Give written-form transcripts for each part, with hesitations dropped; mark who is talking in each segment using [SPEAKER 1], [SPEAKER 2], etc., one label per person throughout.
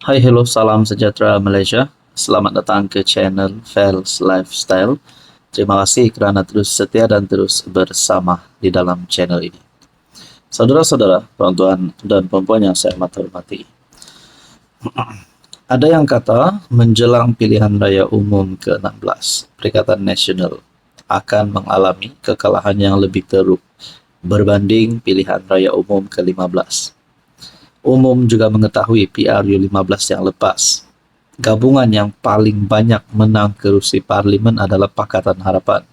[SPEAKER 1] Hai, hello, salam sejahtera Malaysia. Selamat datang ke channel Fels Lifestyle. Terima kasih kerana terus setia dan terus bersama di dalam channel ini. Saudara-saudara, tuan-tuan dan puan-puan yang saya amat hormati. Ada yang kata menjelang pilihan raya umum ke-16, Perikatan Nasional akan mengalami kekalahan yang lebih teruk berbanding pilihan raya umum ke-15. Umum juga mengetahui PRU15 yang lepas. Gabungan yang paling banyak menang kerusi parlimen adalah Pakatan Harapan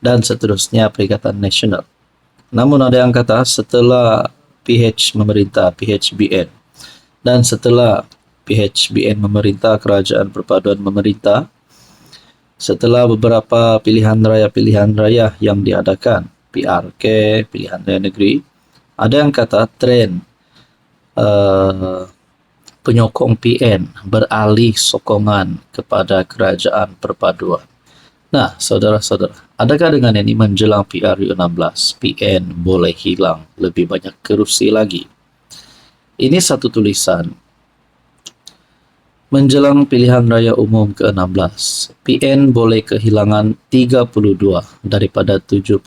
[SPEAKER 1] dan seterusnya Perikatan Nasional. Namun ada yang kata setelah PH memerintah PHBN dan setelah PHBN memerintah Kerajaan Perpaduan memerintah, setelah beberapa pilihan raya yang diadakan, PRK, pilihan raya negeri, ada yang kata tren penyokong PN beralih sokongan kepada Kerajaan Perpaduan. Nah, saudara-saudara, adakah dengan ini menjelang PRU16, PN boleh hilang lebih banyak kerusi lagi? Ini satu tulisan. Menjelang pilihan raya umum ke-16, PN boleh kehilangan 32 daripada 74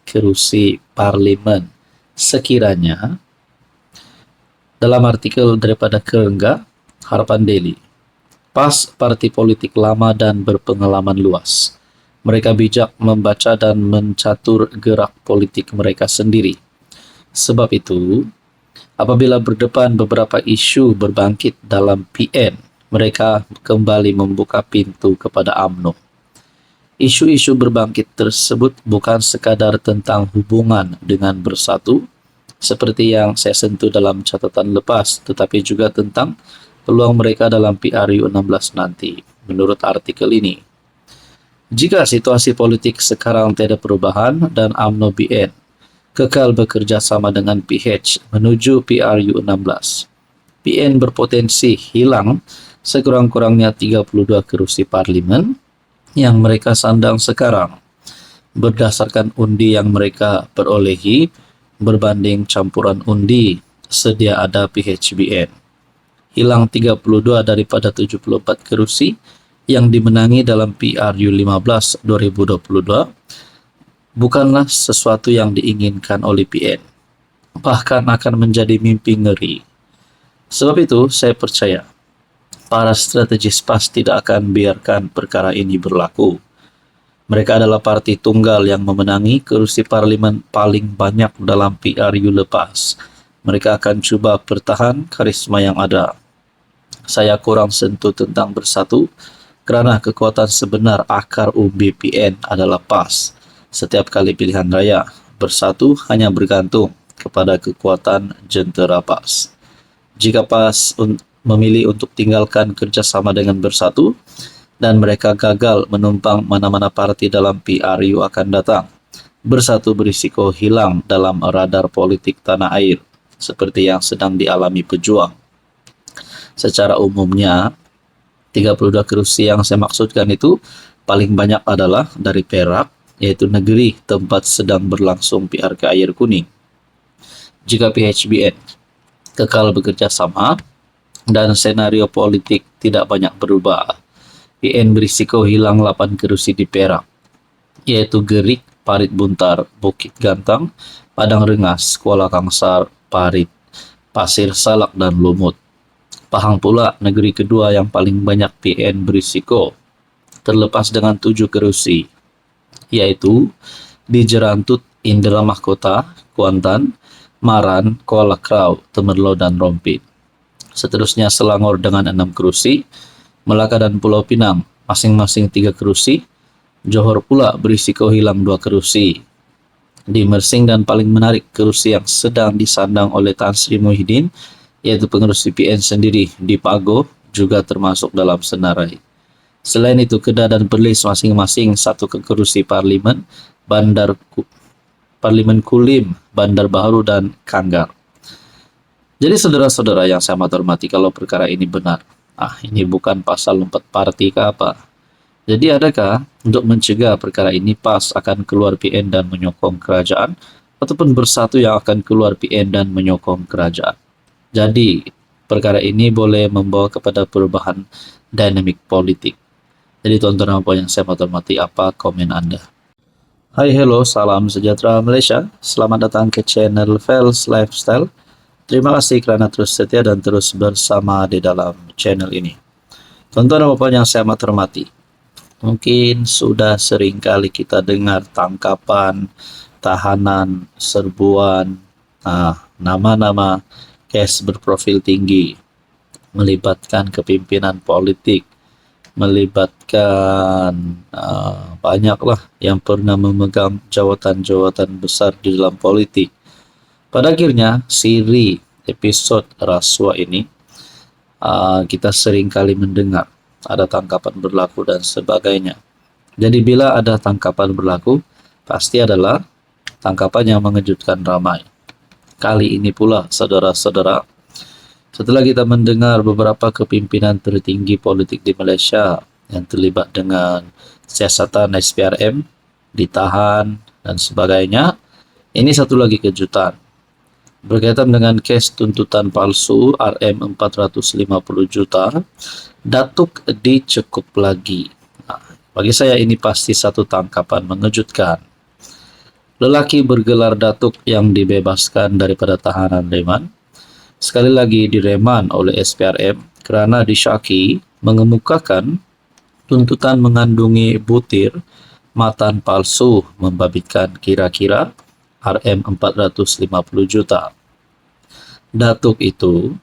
[SPEAKER 1] kerusi parlimen sekiranya, dalam artikel daripada Kerengga, Harapan Daily, PAS parti politik lama dan berpengalaman luas. Mereka bijak membaca dan mencatur gerak politik mereka sendiri. Sebab itu, apabila berdepan beberapa isu berbangkit dalam PN, mereka kembali membuka pintu kepada UMNO. Isu-isu berbangkit tersebut bukan sekadar tentang hubungan dengan Bersatu, seperti yang saya sentuh dalam catatan lepas, tetapi juga tentang peluang mereka dalam PRU16 nanti, menurut artikel ini. Jika situasi politik sekarang tiada perubahan dan UMNO BN kekal bekerja sama dengan PH menuju PRU16, PN berpotensi hilang sekurang-kurangnya 32 kerusi parlimen yang mereka sandang sekarang, berdasarkan undi yang mereka perolehi berbanding campuran undi sedia ada PHBN. Hilang 32 daripada 74 kerusi yang dimenangi dalam PRU15 2022 bukanlah sesuatu yang diinginkan oleh PN. Bahkan akan menjadi mimpi ngeri. Sebab itu, saya percaya para strategis PAS tidak akan biarkan perkara ini berlaku. Mereka adalah parti tunggal yang memenangi kerusi parlimen paling banyak dalam PRU lepas. Mereka akan cuba pertahan karisma yang ada. Saya kurang sentuh tentang Bersatu kerana kekuatan sebenar akar umbi PN adalah PAS. Setiap kali pilihan raya, Bersatu hanya bergantung kepada kekuatan jentera PAS. Jika PAS memilih untuk tinggalkan kerjasama dengan Bersatu, dan mereka gagal menumpang mana-mana parti dalam PRU akan datang, Bersatu berisiko hilang dalam radar politik tanah air, seperti yang sedang dialami pejuang. Secara umumnya, 32 kerusi yang saya maksudkan itu paling banyak adalah dari Perak, yaitu negeri tempat sedang berlangsung PRK Air Kuning. Jika PHBN kekal bekerja sama dan senario politik tidak banyak berubah, PN berisiko hilang 8 kerusi di Perak, yaitu Gerik, Parit Buntar, Bukit Gantang, Padang Rengas, Kuala Kangsar, Parit, Pasir Salak dan Lumut. Pahang pula negeri kedua yang paling banyak PN berisiko, terlepas dengan 7 kerusi, yaitu di Jerantut, Indra Mahkota, Kuantan, Maran, Kuala Krau, Temerloh dan Rompin. Seterusnya Selangor dengan 6 kerusi, Melaka dan Pulau Pinang masing-masing 3 kerusi, Johor pula berisiko hilang 2 kerusi. Di Mersing dan paling menarik kerusi yang sedang disandang oleh Tan Sri Muhyiddin, yaitu pengerusi PN sendiri di Pagoh juga termasuk dalam senarai. Selain itu, Kedah dan Perlis masing-masing 1 kerusi parlimen, Parlimen Kulim, Bandar Baharu dan Kanggar. Jadi saudara-saudara yang saya amat hormati, kalau perkara ini benar, ini bukan pasal lompat parti ke apa. Jadi adakah untuk mencegah perkara ini PAS akan keluar PN dan menyokong kerajaan, ataupun Bersatu yang akan keluar PN dan menyokong kerajaan? Jadi perkara ini boleh membawa kepada perubahan dinamik politik. Jadi tuan-tuan dan puan yang saya hormati, apa komen Anda? Hai, hello, salam sejahtera Malaysia. Selamat datang ke channel Fels Lifestyle. Terima kasih kerana terus setia dan terus bersama di dalam channel ini. Tuan-tuan dan puan yang saya hormati, mungkin sudah sering kali kita dengar tangkapan, tahanan, serbuan, nama-nama kes berprofil tinggi, melibatkan kepimpinan politik, melibatkan banyaklah yang pernah memegang jawatan-jawatan besar di dalam politik. Pada akhirnya, siri episod rasuah ini, kita sering kali mendengar ada tangkapan berlaku dan sebagainya. Jadi bila ada tangkapan berlaku, pasti adalah tangkapan yang mengejutkan ramai. Kali ini pula, saudara-saudara, setelah kita mendengar beberapa kepimpinan tertinggi politik di Malaysia yang terlibat dengan siasatan SPRM, ditahan dan sebagainya, ini satu lagi kejutan. Berkaitan dengan kes tuntutan palsu RM450 juta, Datuk dicekup lagi. Bagi saya ini pasti satu tangkapan mengejutkan. Lelaki bergelar Datuk yang dibebaskan daripada tahanan reman, sekali lagi direman oleh SPRM kerana disyaki mengemukakan tuntutan mengandungi butir matan palsu membabitkan kira-kira RM450 juta. Datuk itu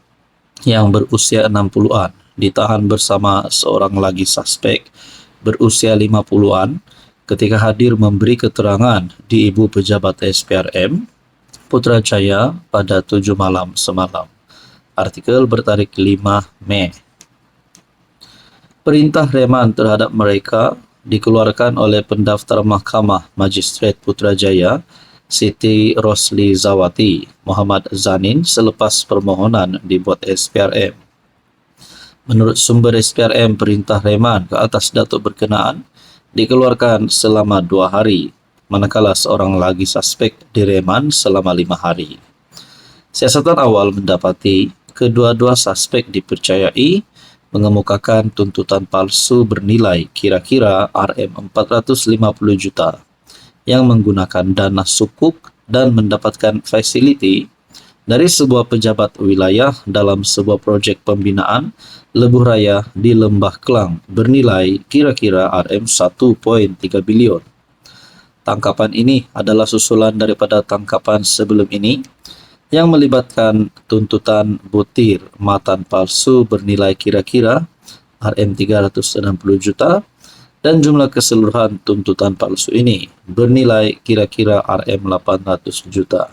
[SPEAKER 1] yang berusia 60-an ditahan bersama seorang lagi suspek berusia 50-an ketika hadir memberi keterangan di Ibu Pejabat SPRM Putrajaya pada 7 malam semalam. Artikel bertarikh 5 Mei. Perintah reman terhadap mereka dikeluarkan oleh pendaftar Mahkamah Magistrat Putrajaya Siti Rosli Zawati Muhammad Zanin selepas permohonan dibuat SPRM. Menurut sumber SPRM, perintah reman ke atas datuk berkenaan dikeluarkan selama 2 hari, manakala seorang lagi suspek direman selama 5 hari. Siasatan awal mendapati kedua-dua suspek dipercayai mengemukakan tuntutan palsu bernilai kira-kira RM450 juta yang menggunakan dana sukuk dan mendapatkan fasiliti dari sebuah pejabat wilayah dalam sebuah projek pembinaan lebuh raya di Lembah Kelang bernilai kira-kira RM1.3 bilion. Tangkapan ini adalah susulan daripada tangkapan sebelum ini yang melibatkan tuntutan butir matan palsu bernilai kira-kira RM360 juta dan jumlah keseluruhan tuntutan palsu ini bernilai kira-kira RM800 juta.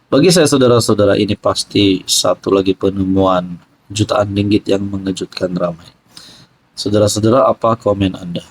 [SPEAKER 1] Bagi saya, saudara-saudara, ini pasti satu lagi penemuan jutaan ringgit yang mengejutkan ramai. Saudara-saudara, apa komen Anda?